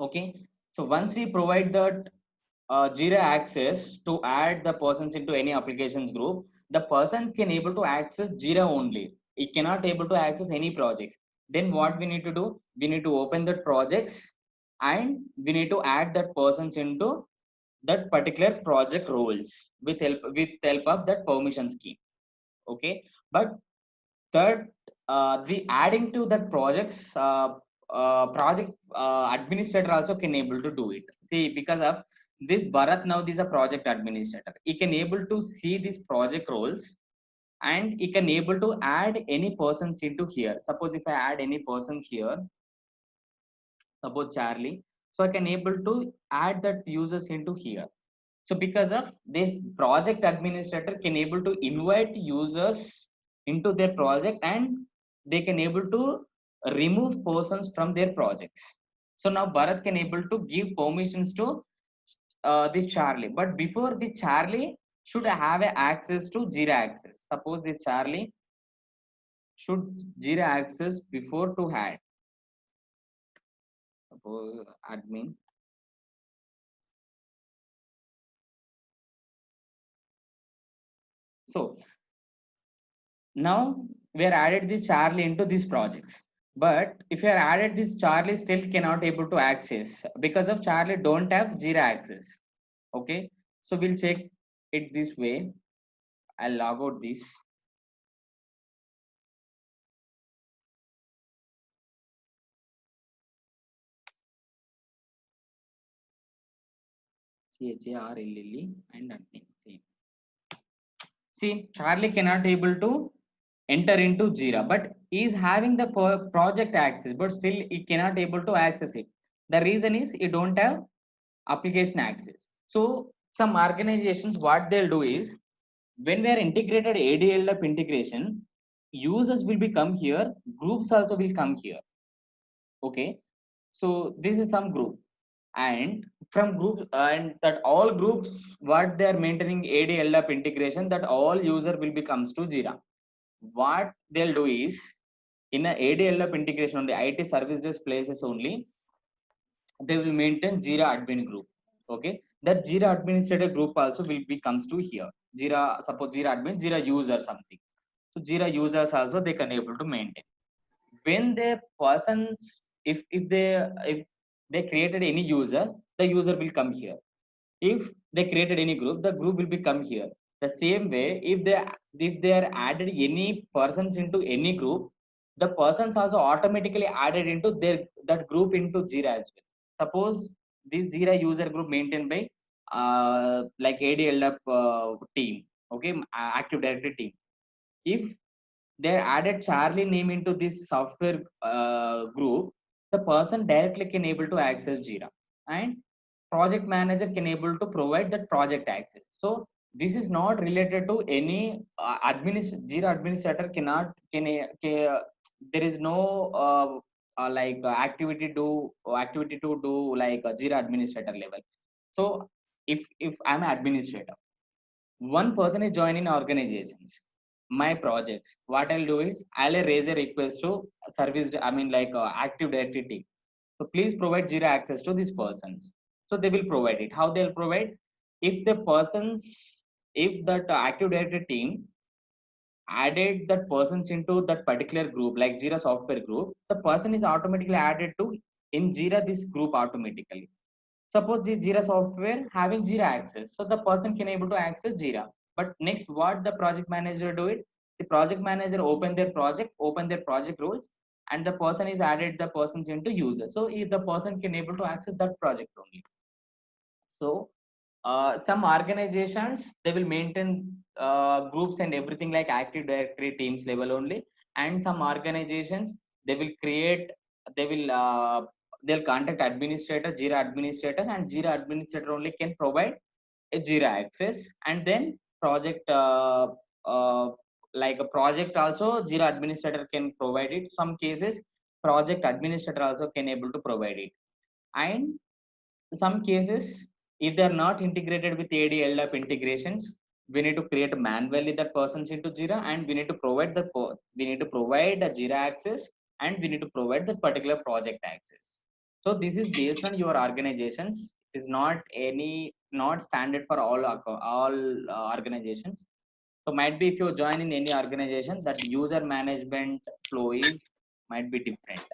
Okay, so once we provide that Jira access to add the persons into any applications group, the persons can able to access Jira only. It cannot able to access any projects. Then what we need to do? We need to open the projects and we need to add that persons into that particular project roles with help of that permission scheme. Okay, but that the adding to that project administrator also can able to do it. See, because of this Bharat now this is a project administrator. He can able to see these project roles and he can able to add any persons into here. Suppose if I add any persons here, suppose Charlie, so I can able to add that users into here. So because of this, project administrator can able to invite users into their project and they can able to remove persons from their projects. So now Bharat can able to give permissions to this Charlie, but before the Charlie should have a access to Jira access. Suppose the Charlie should Jira access before to add. Suppose admin. So now we are added this Charlie into these projects. But if you are added this Charlie still cannot able to access because of Charlie don't have Jira access. Okay. So we'll check it this way. I'll log out this. CHARLLE and admin. Same. See, Charlie cannot able to enter into Jira, but he is having the project access, but still he cannot able to access it. The reason is he don't have application access. So some organizations, what they'll do is when we are integrated ADLF integration, users will be come here, groups also will come here. Okay, so this is some group, and from group and that all groups what they are maintaining ADLF integration, that all user will be comes to Jira. What they'll do is in a ADLF integration on the IT service desk places only, they will maintain Jira admin group. Okay, that Jira administrator group also will be comes to here. Jira, suppose Jira admin, Jira user something. So Jira users also they can able to maintain. When the persons, if they created any user, the user will come here. If they created any group, the group will become here. The same way, if they are added any persons into any group, the persons also automatically added into their that group into Jira as well. Suppose this Jira user group maintained by like ADLF team, okay, Active Directory team. If they added Charlie name into this software group, the person directly can able to access Jira, and project manager can able to provide that project access. So this is not related to any Jira administrator there is no activity to do like a Jira administrator level. So if I'm an administrator, one person is joining organizations, my projects, what I'll do is I'll raise a request to Active Directory team. So please provide Jira access to these persons. So they will provide it. How they'll provide? If the persons, if that Active Directory team added that persons into that particular group, like Jira software group, the person is automatically added to in Jira this group automatically. Suppose the Jira software having Jira access, so the person can able to access Jira. But next, what the project manager do it? The project manager open their project roles, and the person is added the persons into user. So if the person can able to access that project only. So some organizations they will maintain groups and everything like Active Directory teams level only, and some organizations they will create they will they'll contact administrator, Jira administrator, and Jira administrator only can provide a Jira access, and then project like a project also Jira administrator can provide it. Some cases project administrator also can able to provide it, and some cases if they are not integrated with ADLF integrations, we need to create manually that persons into Jira, and we need to provide we need to provide a Jira access, and we need to provide that particular project access. So this is based on your organizations. It is not standard for all organizations. So might be if you join in any organization, that user management flow is might be different.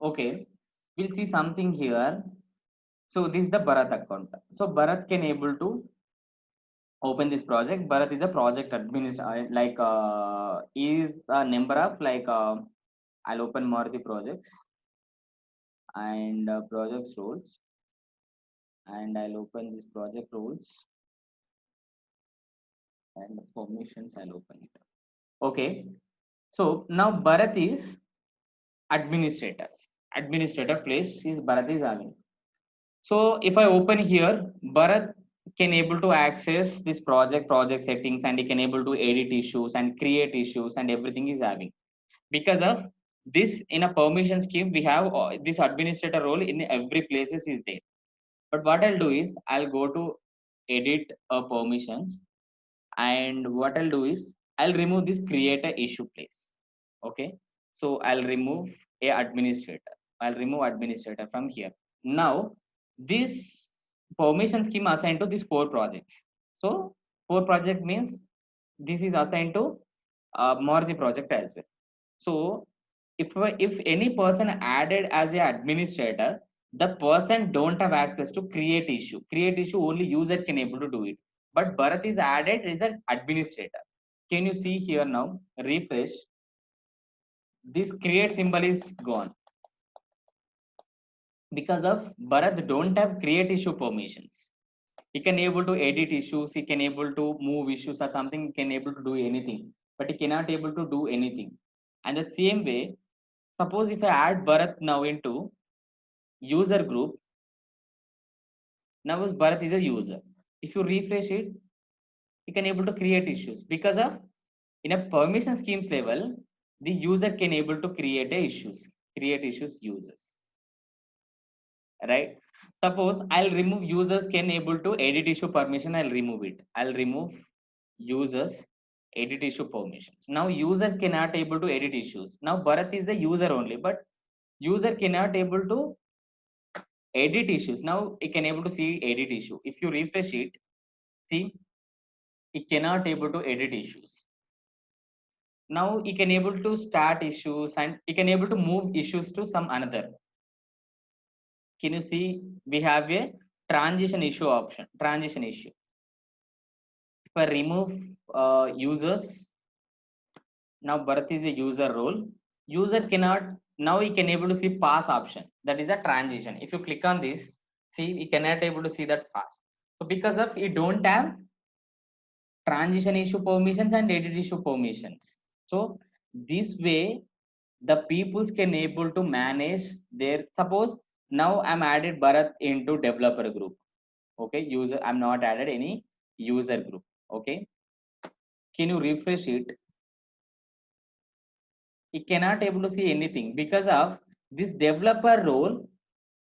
Okay, we'll see something here. So this is the Bharat account. So Bharat can able to open this project. Bharat is a project administrator, is a number of I'll open Maruti projects and projects roles, and I'll open this project roles and permissions. I'll open it. Okay, so now Bharat is administrator. Administrator place is Bharat is having. So if I open here, Bharat can able to access this project settings, and he can able to edit issues and create issues, and everything is having. Because of this, in a permission scheme, we have this administrator role in every places is there. But what I'll do is I'll go to edit permissions, and what I'll do is I'll remove this create a issue place. Okay, so I'll remove a administrator. I'll remove administrator from here. Now this permission scheme assigned to these 4 projects. So 4 project means this is assigned to more the project as well. So if any person added as a administrator, the person don't have access to create issue. Create issue only user can able to do it. But Bharat is added as an administrator. Can you see here now? Refresh. This create symbol is gone because of Bharat don't have create issue permissions. He can able to edit issues, he can able to move issues or something, he can able to do anything, but he cannot able to do anything. And the same way, suppose if I add Bharat now into user group, now Bharat is a user. If you refresh it, you can able to create issues because of in a permission schemes level, the user can able to create a issues, create issues users, right? Suppose I'll remove users can able to edit issue permission, I'll remove it. I'll remove users edit issue permissions. Now users cannot able to edit issues. Now Bharat is the user only, but user cannot able to edit issues. Now it can able to see edit issue. If you refresh it, see it cannot able to edit issues. Now it can able to start issues, and it can able to move issues to some another. Can you see we have a transition issue option, transition issue. If I remove users, now Bharat is a user role. User cannot, now he can able to see pass option. That is a transition. If you click on this, see he cannot able to see that pass. So because of he don't have transition issue permissions and edit issue permissions. So this way the peoples can able to manage their, suppose now I'm added Bharat into developer group. Okay, user, I'm not added any user group. Okay, can you refresh it? It cannot able to see anything because of this developer role.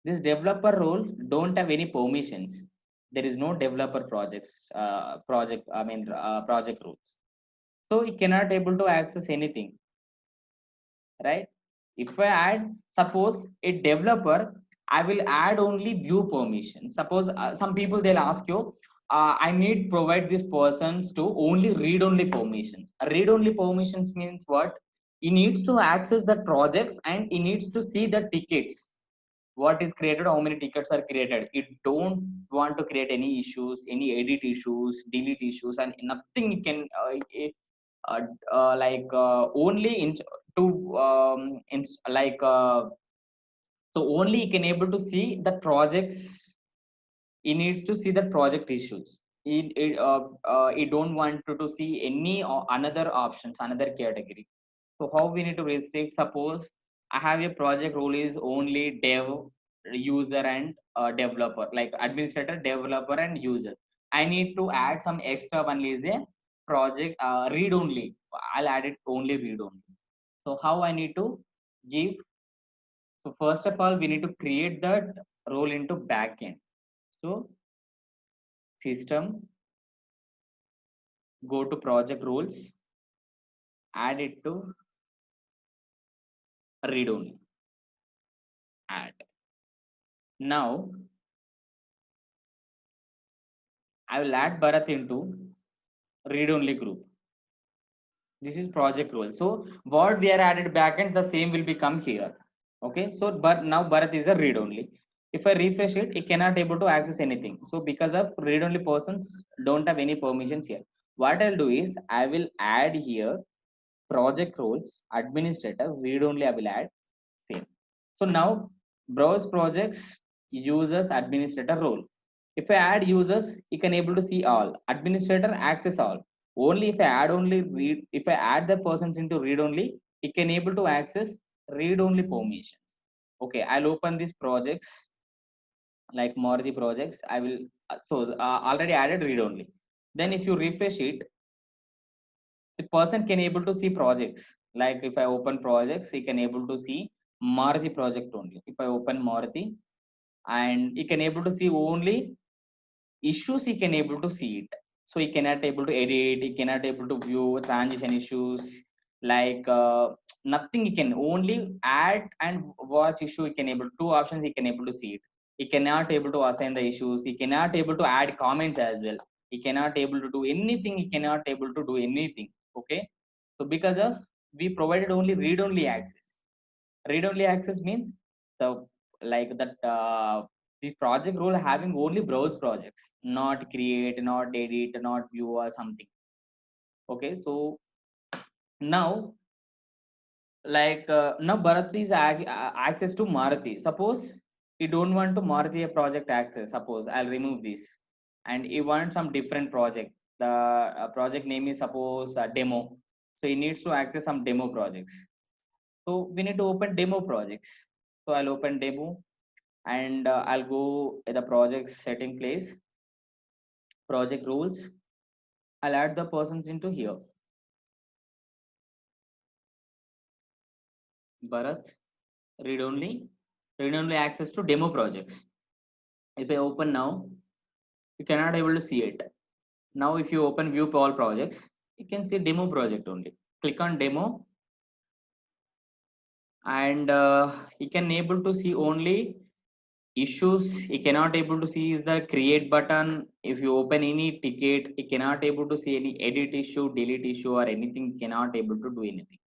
This developer role don't have any permissions. There is no developer projects project rules, so it cannot able to access anything, right? If I add, suppose a developer, I will add only view permission. Suppose some people they'll ask you, I need provide these persons to only read only permissions. Read only permissions means what? He needs to access the projects and he needs to see the tickets, what is created, how many tickets are created. It don't want to create any issues, any edit issues, delete issues, and nothing. You can uh, only in to in so only you can able to see the projects. He needs to see the project issues. it don't want to see any another options, another category. So how we need to restrict? Suppose I have a project role is only dev, user, and developer, like administrator, developer, and user. I need to add some extra one is a project read only. I'll add it only read only. So how I need to give? So first of all, we need to create that role into backend. So system, go to project roles, add it to read only, add. Now I will add Bharat into read only group. This is project role. So what we are added backend, the same will become here. Okay. So but now Bharat is a read only. If I refresh it, it cannot able to access anything. So because of read only persons don't have any permissions here. What I'll do is I will add here project roles, administrator, read only I will add same. So now browse projects, users, administrator role. If I add users, you can able to see all. Administrator access all. Only if I add only read, if I add the persons into read only, it can able to access read only permissions. Okay, I'll open these projects like Maruti projects. I will already added read only. Then if you refresh it, the person can able to see projects. Like if I open projects, he can able to see Maruti project only. If I open Maruti, and he can able to see only issues, he can able to see it. So he cannot able to edit, he cannot able to view transition issues, like nothing. He can only add and watch issue. He can able two options, he can able to see it. He cannot able to assign the issues, he cannot able to add comments as well. He cannot able to do anything, he cannot able to do anything. Okay. So because of we provided only read only access. Read only access means the like that the project role having only browse projects, not create, not edit, not view or something. Okay. So now now Bharat is access to Maruti. Suppose you don't want to Maruti a project access. Suppose I'll remove this, and you want some different project. The project name is suppose demo. So he needs to access some demo projects. So we need to open demo projects. So I'll open demo, and I'll go at the project setting place, project rules. I'll add the persons into here. Bharat, read only access to demo projects. If I open now, you cannot able to see it. Now if you open view all projects, you can see demo project only. Click on demo, and you can able to see only issues. He cannot able to see is the create button. If you open any ticket, he cannot able to see any edit issue, delete issue, or anything. Cannot able to do anything.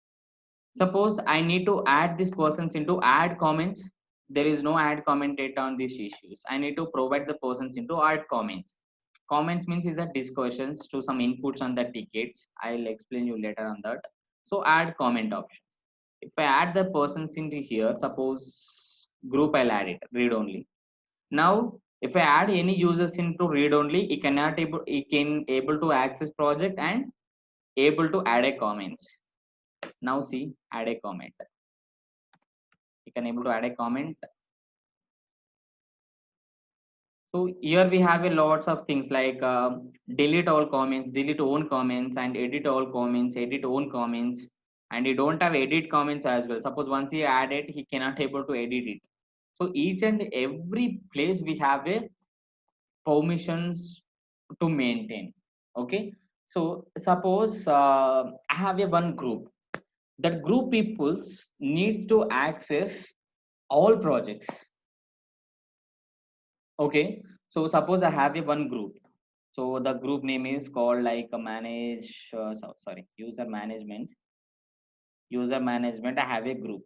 Suppose I need to add this persons into add comments. There is no add comment data on these issues. I need to provide the persons into add comments. Comments means is that discussions to some inputs on the tickets. I'll explain you later on that. So add comment option. If I add the persons into here, suppose group, I'll add it read only. Now if I add any users into read only, he can able to access project and able to add a comments. Now see, add a comment. You can able to add a comment. So here we have a lots of things like delete all comments, delete own comments, and edit all comments, edit own comments, and you don't have edit comments as well. Suppose once he add it, he cannot able to edit it. So each and every place we have a permissions to maintain. Okay. So suppose I have a one group. That group peoples needs to access all projects. Okay. So suppose I have a one group. So the group name is called like a sorry, user management. User management. I have a group.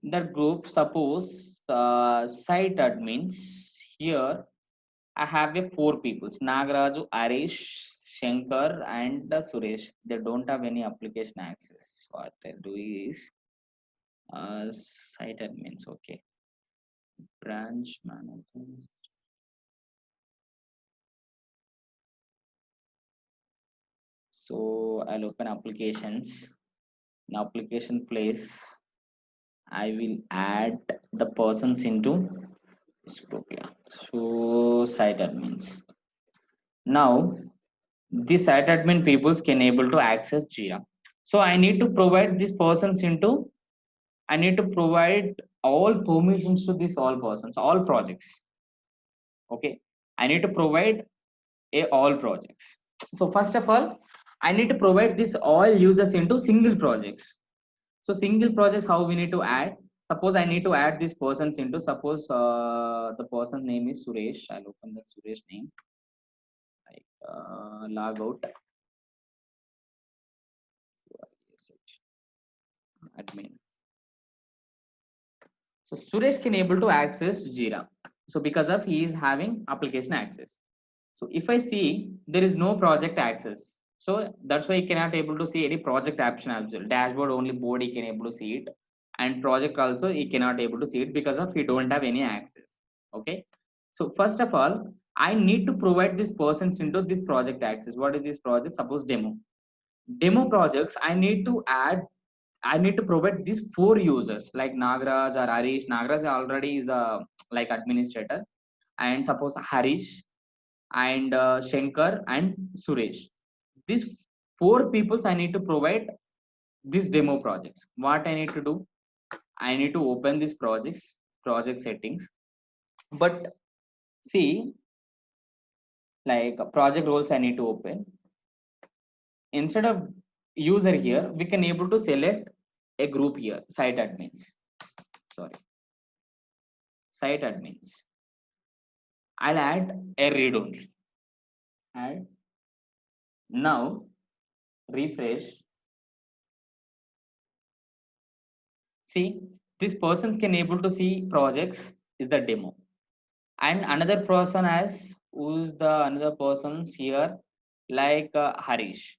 That group, suppose site admins. Here I have a four people: Nagaraju, Arish, Shankar, and Suresh. They don't have any application access. What they do is site admins. Okay, branch managers. So I'll open applications. In application place I will add the persons into this group. Yeah, so site admins. Now the site admin peoples can able to access Jira. So I need to provide these persons into, I need to provide all permissions to these all persons, all projects. Okay, I need to provide a all projects. So first of all, I need to provide this all users into single projects. So single projects, how we need to add? Suppose I need to add these persons into, suppose the person name is Suresh. I'll open the Suresh name, like log out admin. So Suresh can able to access Jira. So because of he is having application access. So if I see there is no project access, so that's why he cannot able to see any project option as well. Dashboard only board he can able to see it, and project also he cannot able to see it because of he don't have any access. Okay. So first of all, I need to provide this persons into this project access. What is this project? Suppose demo. Demo projects, I need to provide these four users like Nagraj or Harish. Nagraj already is a like administrator, and suppose Harish and Shankar and Suresh. These four peoples I need to provide these demo projects. What I need to do? I need to open these projects, project settings. But see, like project roles I need to open. Instead of user here, we can able to select a group here, site admins. Sorry, site admins. I'll add a read only. Add. Now refresh. See, this person can able to see projects is the demo. And another person has who's the another person's here like Harish.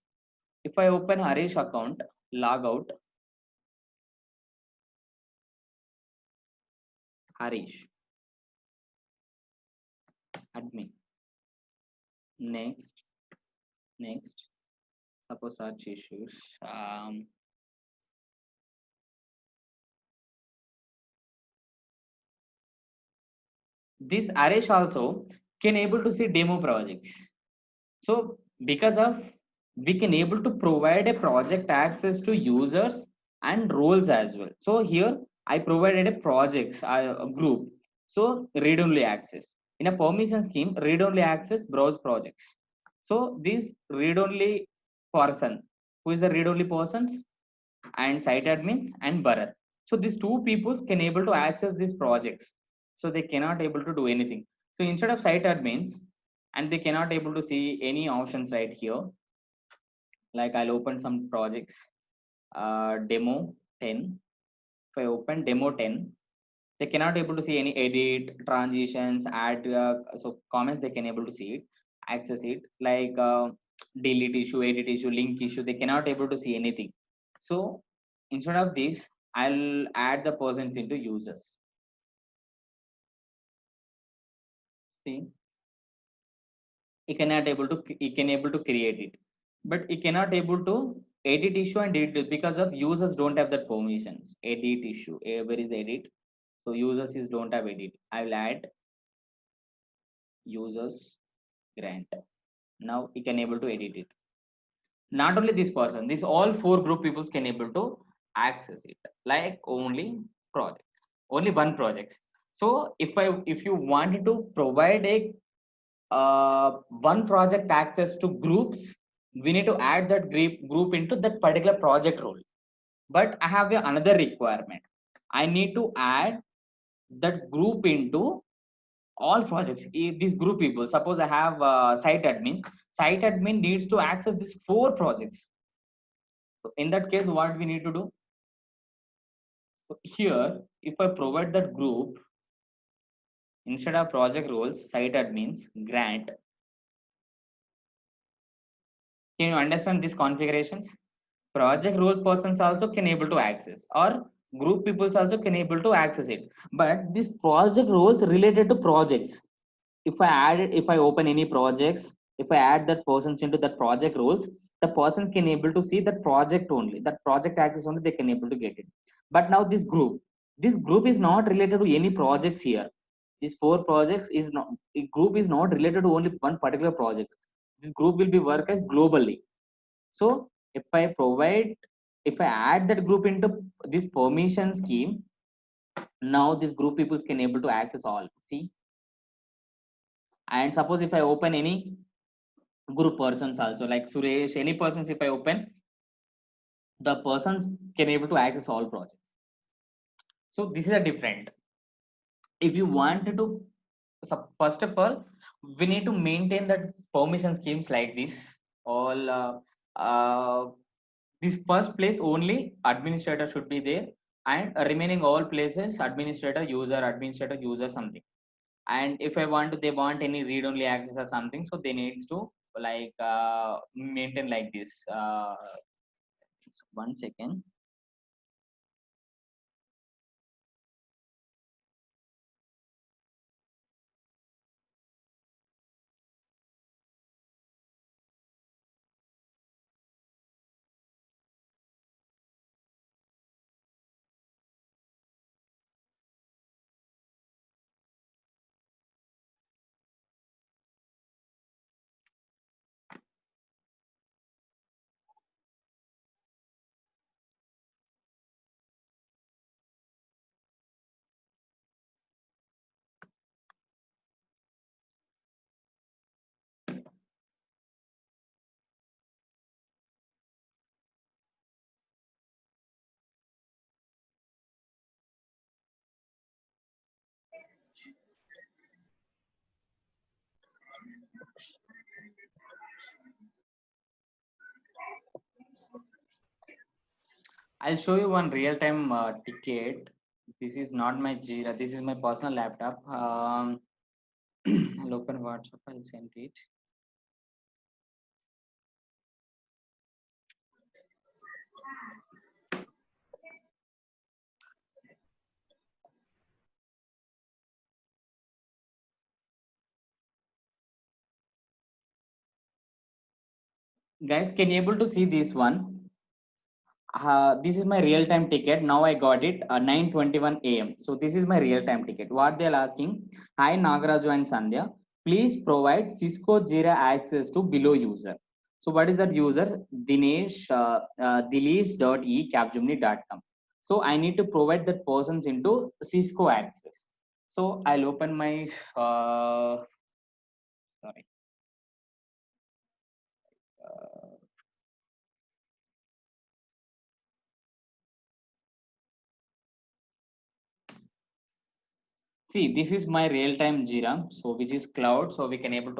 If I open Harish account, log out Harish admin. Next, next. Suppose search issues. This Harish also can able to see demo projects. So because of we can able to provide a project access to users and roles as well. So here I provided a projects a group. So read only access. In a permission scheme, read only access browse projects. So this read only person, who is the read only persons, and site admins and Bharat. So these two peoples can able to access these projects. So they cannot able to do anything. So instead of site admins, and they cannot able to see any options right here. Like I'll open some projects, demo 10. If I open demo 10, they cannot able to see any edit, transitions, add, so comments they can able to see it, access it, like delete issue, edit issue, link issue, they cannot able to see anything. So instead of this, I'll add the persons into users. See, he cannot able to, he can able to create it, but he cannot able to edit issue and delete it because of users don't have that permissions. Edit issue, where is edit? So users is don't have edit. I will add users grant. Now he can able to edit it. Not only this person, this all four group peoples can able to access it, like only projects, only one project. So if you wanted to provide a one project access to groups, we need to add that group into that particular project role. But I have another requirement. I need to add that group into all projects. These group people, suppose I have site admin needs to access these four projects. So in that case, what we need to do? So here, if I provide that group, instead of project roles, site admins, grant. Can you understand these configurations? Project role persons also can able to access, or group people also can able to access it. But these project roles related to projects. If I add it, if I open any projects, if I add that persons into that project roles, the persons can able to see that project only, that project access only they can able to get it. But now this group is not related to any projects here. These four projects is not, a group is not related to only one particular project. This group will be work as globally. So if I add that group into this permission scheme, now this group people can able to access all. See, and suppose if I open any group persons also, like Suresh, any persons, if I open, the persons can able to access all projects. So this is a different. If you want to, so first of all, we need to maintain that permission schemes like this. All this first place only administrator should be there, and remaining all places administrator user something. And if I want to, they want any read only access or something, so they needs to like maintain like this. 1 second. I'll show you one real-time ticket. This is not my Jira. This is my personal laptop. I'll open WhatsApp. I'll send it. Guys, can you able to see this one? This is my real-time ticket. Now I got it 9:21 a.m. So this is my real-time ticket. What they're asking: Hi Nagaraju and Sandhya, please provide Cisco Jira access to below user. So what is that user? Dinesh.e@capgemini.com. So I need to provide that persons into Cisco access. So I'll open my sorry. Uh, See, this is my real-time Jira, so which is cloud, so I can able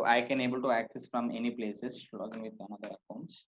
to access from any places, login with another accounts.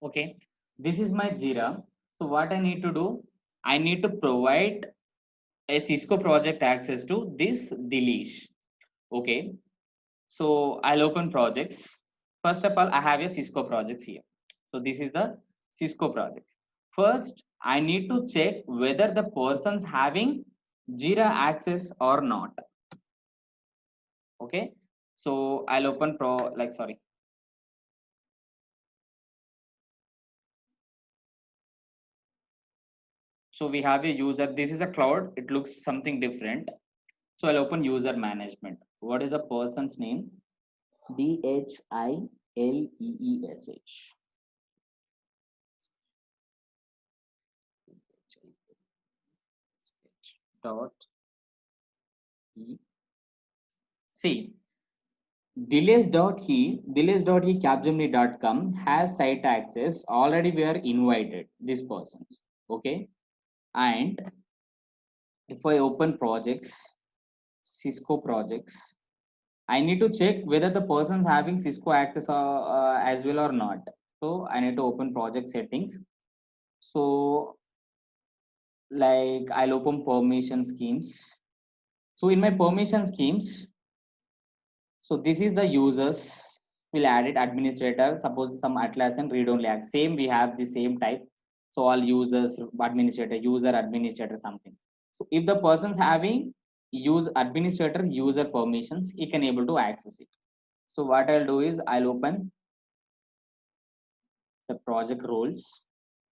Okay, this is my Jira. So what I need to do, I need to provide a Cisco project access to this Dilish. Okay, so I'll open projects. First of all, I have a Cisco projects here. So this is the Cisco project. First, I need to check whether the person's having Jira access or not. Okay, so I'll open sorry. So we have a user. This is a cloud. It looks something different. So I'll open user management. What is the person's name? Dilleesh. Dot e. See, Capgemini.com has site access. Already we are invited these persons. Okay, and if I open projects, Cisco projects, I need to check whether the person's having Cisco access as well or not. So I need to open project settings. So like I'll open permission schemes. So in my permission schemes, so this is the users. We'll add it administrator. Suppose some Atlassian read only access. Same we have the same type. So all users, administrator, user, administrator, something. So if the person's having use administrator user permissions, he can able to access it. So what I'll do is I'll open the project roles.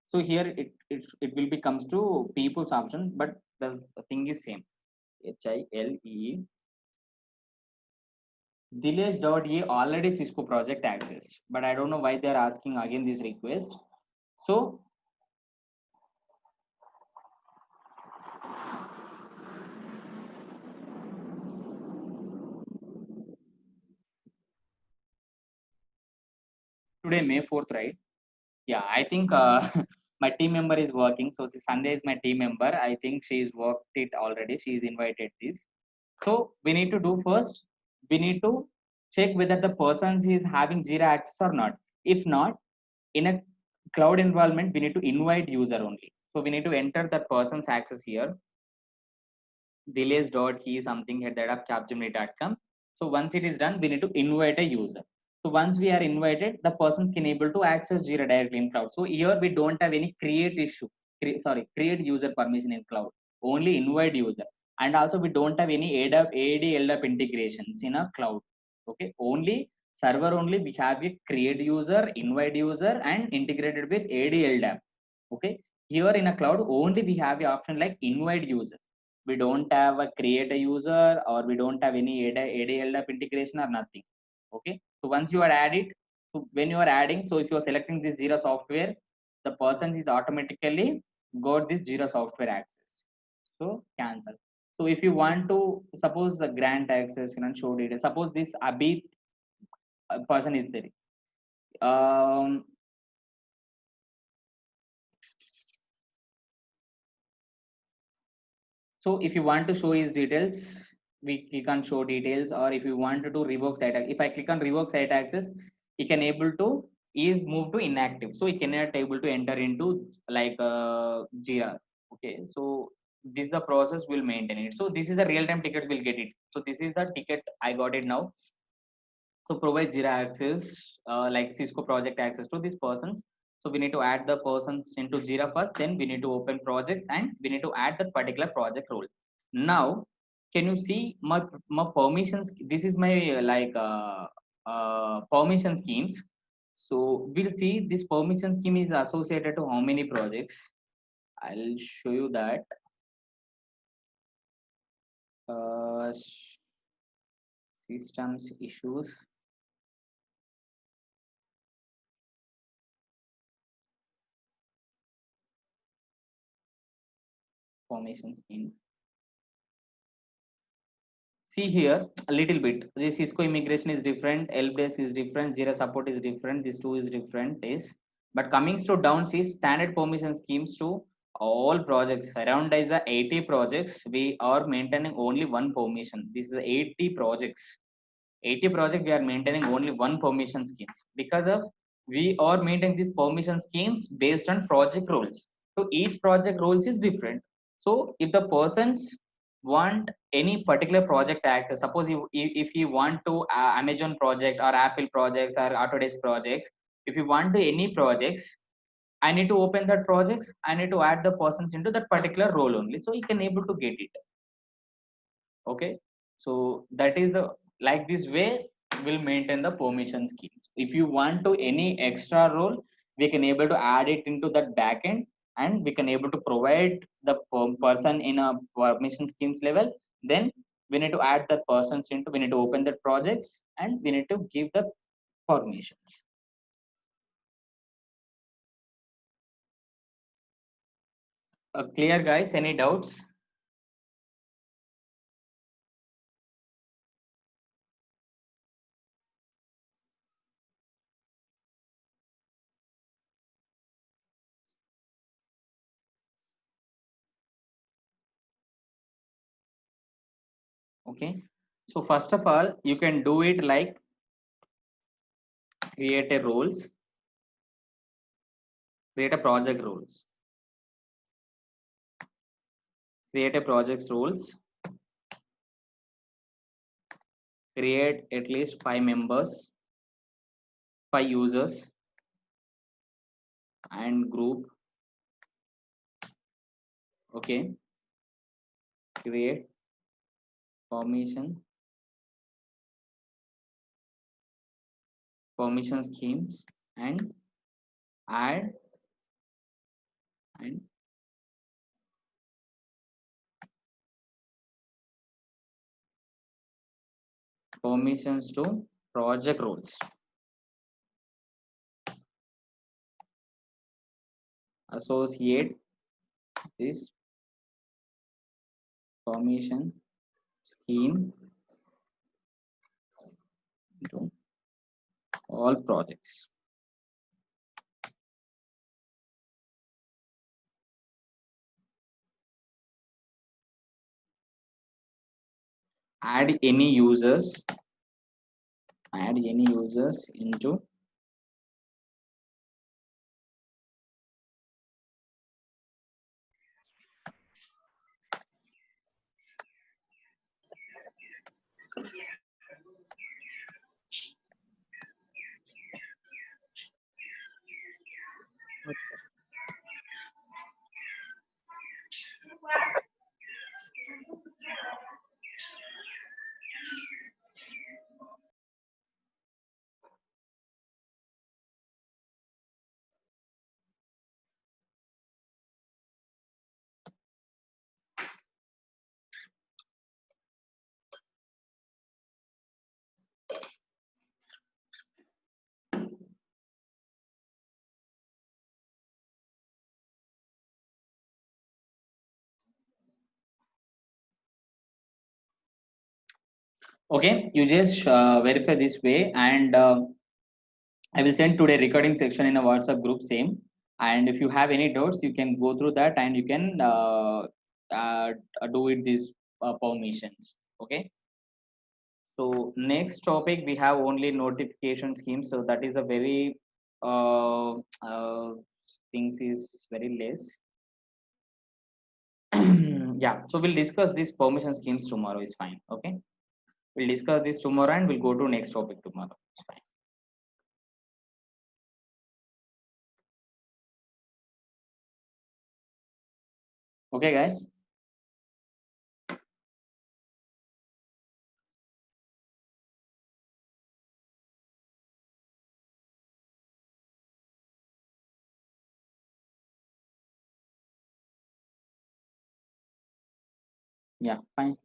So here it will be comes to people's option, but the thing is same. HILE Dilesh.e already Cisco project access, but I don't know why they're asking again this request. So today May 4th, right? Yeah, I think my team member is working. So Sunday is my team member. I think she's worked it already. She's invited this. So we need to do first, we need to check whether the person is having Jira access or not. If not, in a cloud environment, we need to invite user only. So we need to enter that person's access here. Delays.he something at that of capgemini.com. So once it is done, we need to invite a user. So once we are invited, the person can able to access Jira directly in cloud. So here we don't have any create issue. Create user permission in cloud. Only invite user. And also we don't have any AD integrations in a cloud. Okay, only server only we have a create user, invite user, and integrated with AD Okay, here in a cloud only we have the option like invite user. We don't have a create a user or we don't have any ADLF integration or nothing. Okay, so once you are added, so when you are adding, so if you are selecting this Jira software, the person is automatically got this Jira software access. So cancel. So if you want to suppose the grant access, you can show details. Suppose this Abhi person is there. Um, So if you want to show his details, we click on show details, or if you want to do revoke site, if I click on revoke site access, he can able to is moved to inactive. So he cannot able to enter into like Jira. Okay, so this is the process will maintain it. So this is the real time ticket will get it. So this is the ticket I got it now. So provide Jira access, like Cisco project access to these persons. So we need to add the persons into Jira first, then we need to open projects and we need to add that particular project role. Now, can you see my permissions? This is my permission schemes. So we'll see this permission scheme is associated to how many projects. I'll show you that. Uh, Systems issues, permission scheme. See here a little bit. This Cisco immigration is different, helpdesk is different, Jira support is different. This two is different. Is but coming to down, see standard permission schemes to all projects. Around is the 80 projects. We are maintaining only one permission. This is the 80 projects. 80 project we are maintaining only one permission schemes because of we are maintaining these permission schemes based on project roles. So each project roles is different. So if the persons want any particular project access, suppose if you want to Amazon project or Apple projects or Autodesk projects, if you want to any projects, I need to open that projects, I need to add the persons into that particular role only, so you can able to get it. Okay, so that is the like this way will maintain the permission schemes. If you want to any extra role, we can able to add it into that backend and we can able to provide the person in a permission schemes level. Then we need to add the persons into, we need to open the projects and we need to give the permissions. Clear guys, any doubts? Okay, so first of all, you can do it like create a roles, create a project roles, create a project's roles, create at least 5 members, 5 users, and group. Okay, create permission schemes, and add and permissions to project roles. Associate this permission scheme to all projects. Add any users, into okay. You just verify this way, and I will send today recording section in a WhatsApp group same. And if you have any doubts, you can go through that and you can uh, do it these permissions. Okay. So next topic we have only notification scheme. So that is a very things is very less. Yeah. So we'll discuss these permission schemes tomorrow. Is fine. Okay. We'll discuss this tomorrow and we'll go to next topic tomorrow. It's fine. Okay, guys. Yeah, fine.